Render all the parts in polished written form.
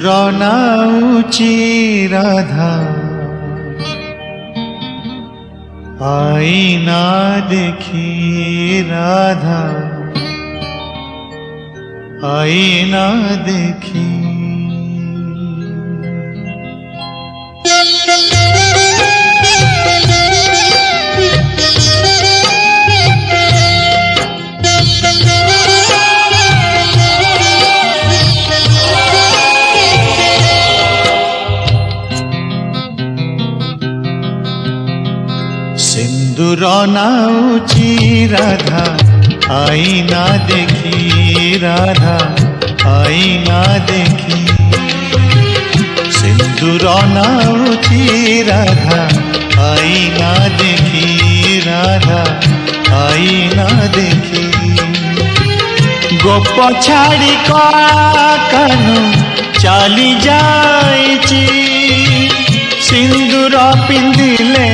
सिंदूर नाउची राधा आईना देखी राधा आईना देखी सिंदूर नाउची राधा आईना देखी राधा आईना देखी सिंदूर नाउची राधा आईना देखी राधा आईना देखी गोप छाड़ी कानू चली जाइची सिंदूर पिंधिले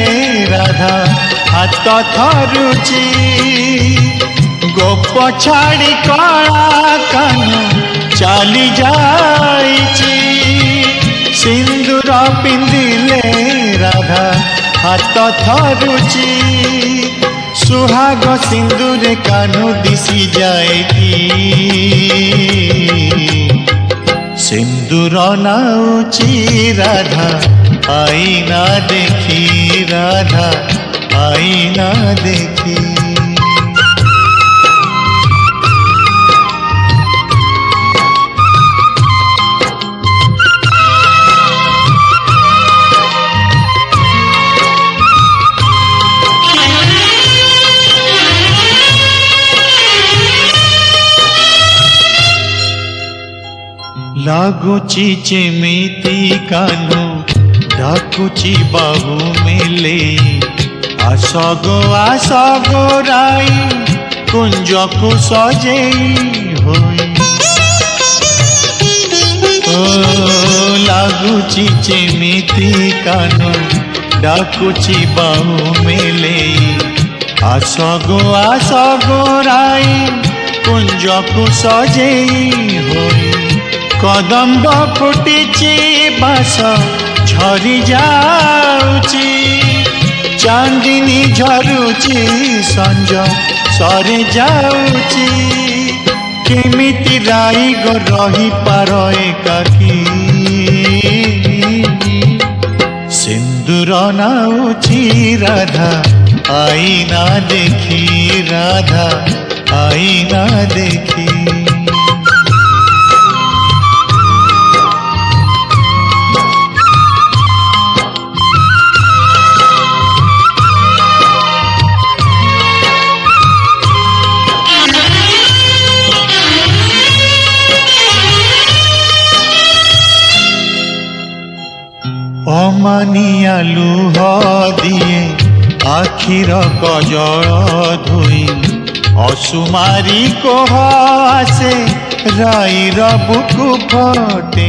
राधा हाथ थरुची गोप छाड़ी कानू चली जाइची सिंदूर पिंधिले राधा हाथ थरुची सुहाग सिंदूर कानू दिसी जाए कि सिंदूर नाउची राधा आईना देखी राधा आईना देखी लागुची चिमिती कानू डाकुची बाहू मेले आसगो राई कुंज को सजेई होई लागुची चिमिती कानू डाकुची बाहू मेले आसगो राई कुंज को सजेई होई कदम्ब फुटिची बास झरी जाउची चांदिनी झरुची संज सरे जाउची केमिति राई गो रही पार एकाकी सिंदूर नाउची राधा आईना देखी राधा आईना देखी अमानिया लुह दिए आखिर कजल धोई असुमारी कोह आसे राईर बुकु फटे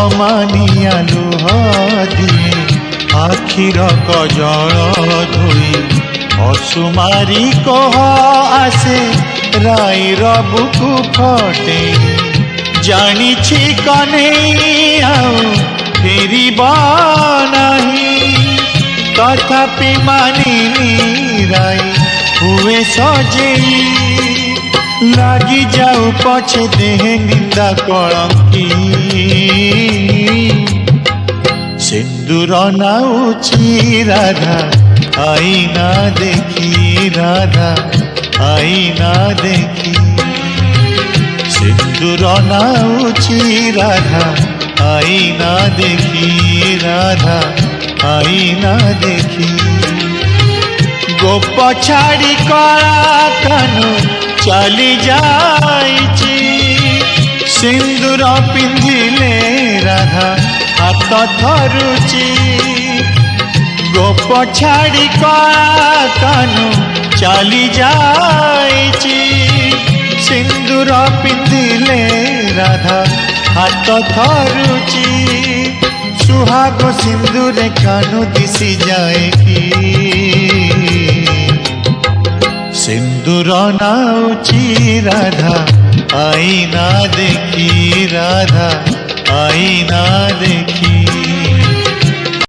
अमानिया लुह दिए आखिर कजल धोई असुमारी कोह आसे राईर बुकु फटे जानी कने आउ फेरिब नहीं तथापि मानिनी राई हुए सजेई लगी जाऊ पछे देहे निंदा कलंकी सिंदूर नाउची राधा आईना देखी राधा आईना देखी सिंदूर नाउची राधा आईना देखी राधा आईना देखी गोप छाड़ी कानू चली जाइची सिंदूर पिंधिले राधा हाथ थरुची गोप छाड़ी कानू चली जाइची सिंदूर पिंधिले राधा हाथ थरुची सुहाग सिंदूर कानू दिसी जाए कि सिंदूर नाउची राधा आईना देखी राधा आईना देखी।